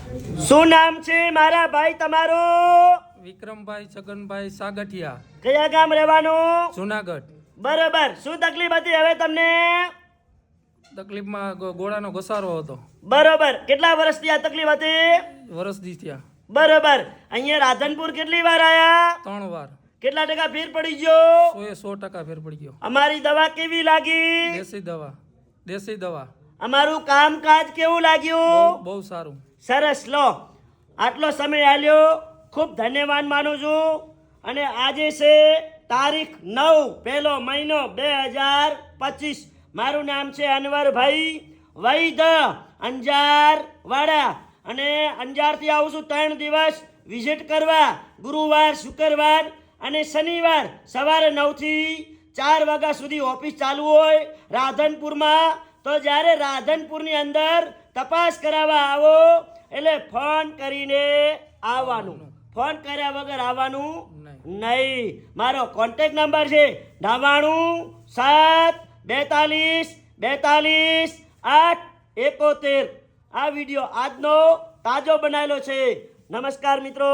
શું નામ છે મારા ભાઈ તમારું? વિક્રમભાઈ છગનભાઈ સાગઠિયા, કયા ગામ રહેવાનું? જુનાગઢ. બરોબર. શું તકલીફ હતી હવે તમને? તકલીફમાં ગોળાનો ઘસારો હતો. બરોબર. કેટલા વર્ષથી આ તકલીફ હતી? વરસથી થયા. બરોબર. અહીંયા રાધનપુર કેટલી વાર આયા? 3 વાર. કેટલા ટકા ફેર પડી ગયો? 100% ફેર પડી ગયો. અમારી દવા કેવી લાગી? દેશી દવા. અમારું કામકાજ કેવું લાગ્યું? બહુ સારું. સરસ. લો, આટલો સમય આલ્યો, ખૂબ ધન્યવાદ માનું છું. અને આજે છે તારીખ 9 પહેલો મહિનો 2025. મારું નામ છે અનવરભાઈ વૈદ્ય, અંજાર વાડા. અને અંજારથી આવું છું 3 દિવસ વિઝિટ કરવા. ગુરુવાર, શુક્રવાર અને શનિવાર સવારે 9 થી 4 વાગ્યા સુધી ઓફિસ ચાલુ હોય રાધનપુરમાં. તો જ્યારે રાધનપુરની અંદર તપાસ કરાવવા આવો એટલે ફોન કરીને આવવાનું. ફોન કર્યા વગર આવવાનું નહીં. મારો કોન્ટેક્ટ નંબર છે 9972424871. આ વિડીયો આજનો તાજો બનાવેલો છે. નમસ્કાર મિત્રો.